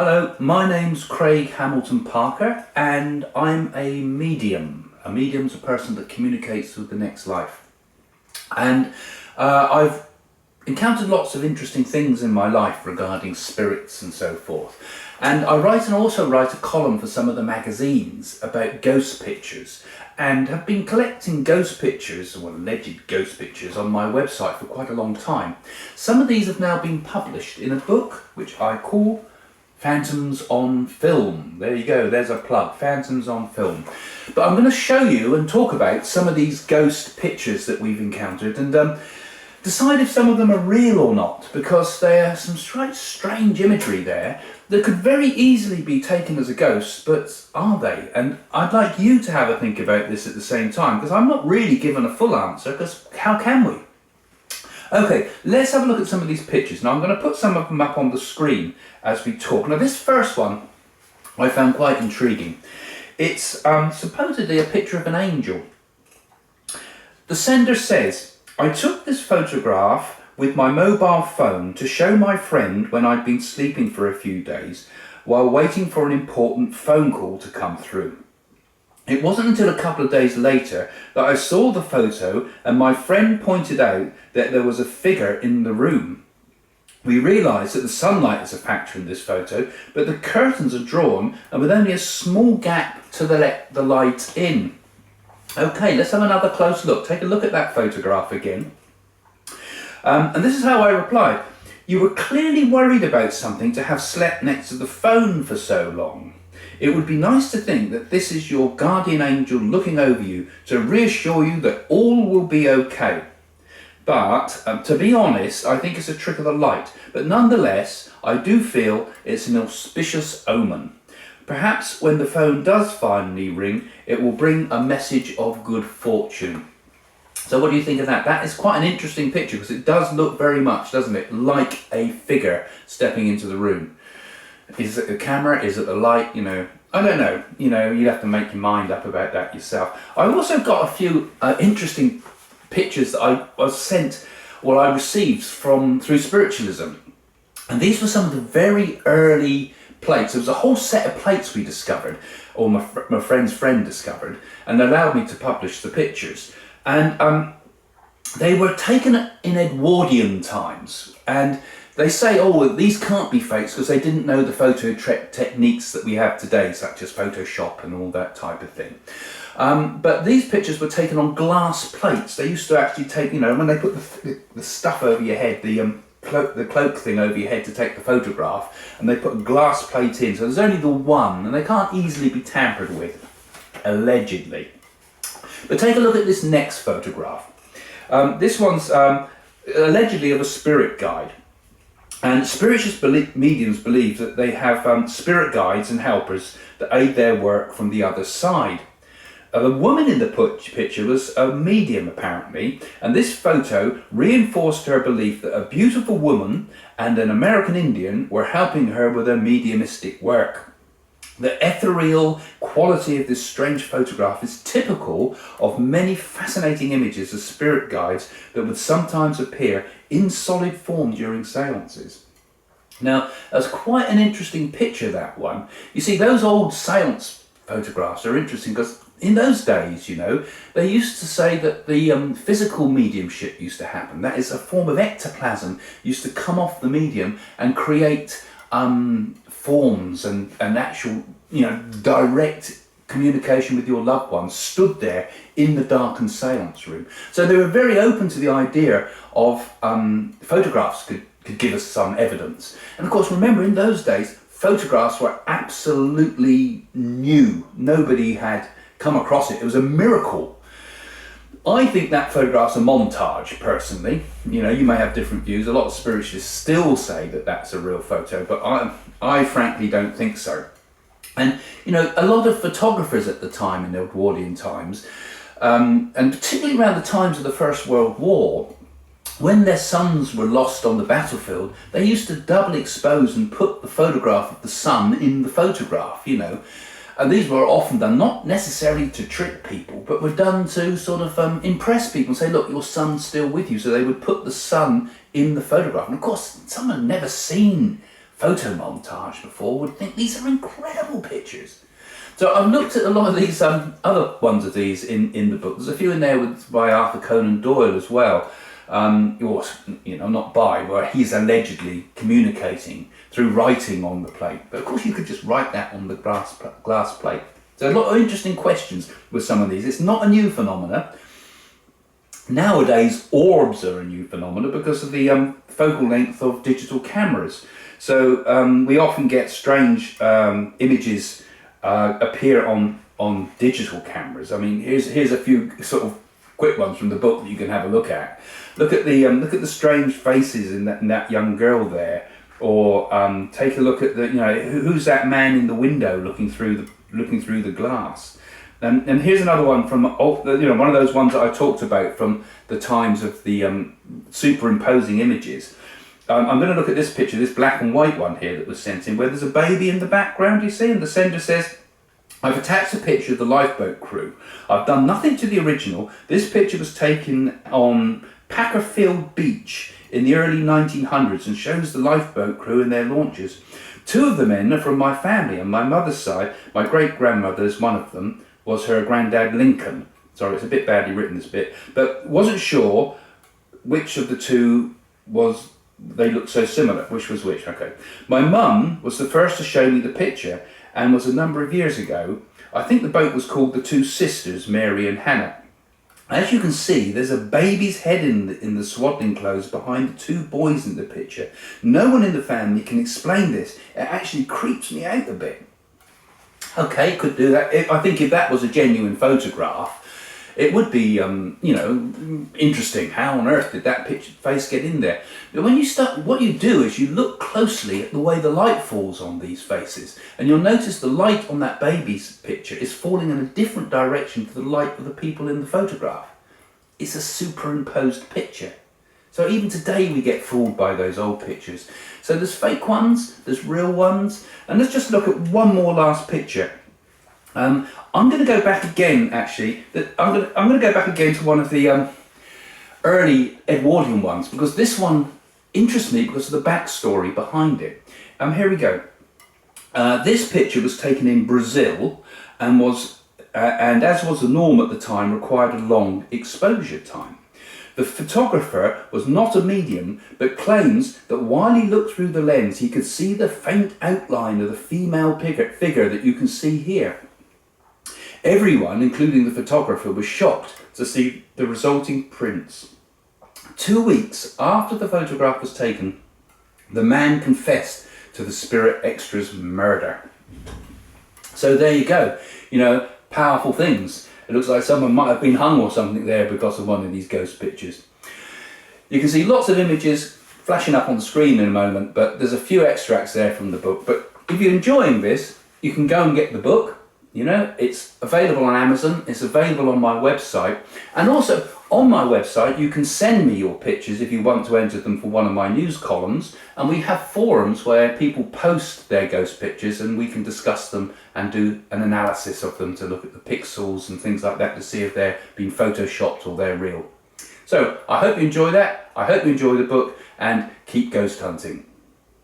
Hello, my name's Craig Hamilton Parker and I'm a medium. A medium's a person that communicates with the next life. And I've encountered lots of interesting things in my life regarding spirits and so forth. And I also write a column for some of the magazines about ghost pictures, and have been collecting ghost pictures, or alleged ghost pictures, on my website for quite a long time. Some of these have now been published in a book which I call Phantoms on Film. There you go, there's a plug, Phantoms on Film. But I'm going to show you and talk about some of these ghost pictures that we've encountered, and decide if some of them are real or not, because there's some strange imagery there that could very easily be taken as a ghost, but are they? And I'd like you to have a think about this at the same time, because I'm not really given a full answer, because how can we? Okay, let's have a look at some of these pictures. Now I'm going to put some of them up on the screen as we talk. Now this first one I found quite intriguing. It's supposedly a picture of an angel. The sender says, "I took this photograph with my mobile phone to show my friend when I'd been sleeping for a few days while waiting for an important phone call to come through. It wasn't until a couple of days later that I saw the photo and my friend pointed out that there was a figure in the room. We realised that the sunlight is a factor in this photo, but the curtains are drawn and with only a small gap to let the light in." Okay, let's have another close look. Take a look at that photograph again. And this is how I replied. "You were clearly worried about something to have slept next to the phone for so long. It would be nice to think that this is your guardian angel looking over you to reassure you that all will be okay. But to be honest, I think it's a trick of the light. But nonetheless, I do feel it's an auspicious omen. Perhaps when the phone does finally ring, it will bring a message of good fortune." So what do you think of that? That is quite an interesting picture, because it does look very much, doesn't it, like a figure stepping into the room. Is it the camera? Is it the light? You know, I don't know. You know, you'd have to make your mind up about that yourself. I've also got a few interesting pictures that I received through spiritualism. And these were some of the very early plates. There was a whole set of plates we discovered, or my friend's friend discovered, and allowed me to publish the pictures. And they were taken in Edwardian times, and they say, oh, these can't be fakes because they didn't know the photo techniques that we have today, such as Photoshop and all that type of thing. But these pictures were taken on glass plates. They used to actually take, you know, when they put the stuff over your head, the cloak thing over your head to take the photograph, and they put a glass plate in. So there's only the one, and they can't easily be tampered with, allegedly. But take a look at this next photograph. This one's allegedly of a spirit guide. And spiritualist mediums believe that they have spirit guides and helpers that aid their work from the other side. The woman in the picture was a medium, apparently, and this photo reinforced her belief that a beautiful woman and an American Indian were helping her with her mediumistic work. The ethereal quality of this strange photograph is typical of many fascinating images of spirit guides that would sometimes appear in solid form during seances. Now, that's quite an interesting picture, that one. You see, those old seance photographs are interesting because in those days, you know, they used to say that the physical mediumship used to happen. That is, a form of ectoplasm used to come off the medium and create forms and actual, you know, direct communication with your loved ones stood there in the darkened seance room. So they were very open to the idea of photographs could give us some evidence. And of course, remember, in those days, photographs were absolutely new. Nobody had come across it. It was a miracle. I think that photograph's a montage, personally. You know, you may have different views. A lot of spiritualists still say that that's a real photo, but I frankly don't think so. And, you know, a lot of photographers at the time, in the Edwardian times, and particularly around the times of the First World War, when their sons were lost on the battlefield, they used to double expose and put the photograph of the son in the photograph, you know. And these were often done not necessarily to trick people, but were done to sort of impress people and say, look, your son's still with you. So they would put the son in the photograph. And of course, some had never seen Photo-Montague before would think these are incredible pictures. So I've looked at a lot of these other ones of these in the book. There's a few in there by Arthur Conan Doyle as well. Or, not by, where he's allegedly communicating through writing on the plate. But of course you could just write that on the glass plate. So a lot of interesting questions with some of these. It's not a new phenomena. Nowadays, orbs are a new phenomena because of the focal length of digital cameras. So we often get strange images appear on digital cameras. I mean, here's a few sort of quick ones from the book that you can have a look at. Look at the strange faces in that young girl there, or take a look at who's that man in the window looking through the glass. And here's another one from one of those ones that I talked about from the times of the superimposing images. I'm going to look at this picture, this black and white one here that was sent in, where there's a baby in the background, you see, and the sender says, "I've attached a picture of the lifeboat crew. I've done nothing to the original. This picture was taken on Packerfield Beach in the early 1900s and shows the lifeboat crew in their launches. Two of the men are from my family. On my mother's side, my great-grandmother's one of them was her granddad Lincoln." Sorry, it's a bit badly written, this bit, but wasn't sure which of the two was. They looked so similar. Which was which? Okay. "My mum was the first to show me the picture and was a number of years ago. I think the boat was called the Two Sisters, Mary and Hannah. As you can see, there's a baby's head in the swaddling clothes behind the two boys in the picture. No one in the family can explain this. It actually creeps me out a bit." Okay, could do that. I think if that was a genuine photograph, it would be, interesting. How on earth did that face get in there? But when you start, what you do is you look closely at the way the light falls on these faces, and you'll notice the light on that baby's picture is falling in a different direction to the light of the people in the photograph. It's a superimposed picture. So even today we get fooled by those old pictures. So there's fake ones, there's real ones, and let's just look at one more last picture. I'm going to go back again, actually. I'm going to go back again to one of the early Edwardian ones, because this one interests me because of the backstory behind it. Here we go. This picture was taken in Brazil and as was the norm at the time, required a long exposure time. The photographer was not a medium, but claims that while he looked through the lens, he could see the faint outline of the female figure that you can see here. Everyone, including the photographer, was shocked to see the resulting prints. 2 weeks after the photograph was taken, the man confessed to the spirit extra's murder. So there you go. Powerful things. It looks like someone might have been hung or something there because of one of these ghost pictures. You can see lots of images flashing up on the screen in a moment, but there's a few extracts there from the book. But if you're enjoying this, you can go and get the book. It's available on Amazon, it's available on my website, and also on my website you can send me your pictures if you want to enter them for one of my news columns, and we have forums where people post their ghost pictures and we can discuss them and do an analysis of them to look at the pixels and things like that to see if they're being photoshopped or they're real. So I hope you enjoy that, I hope you enjoy the book, and keep ghost hunting.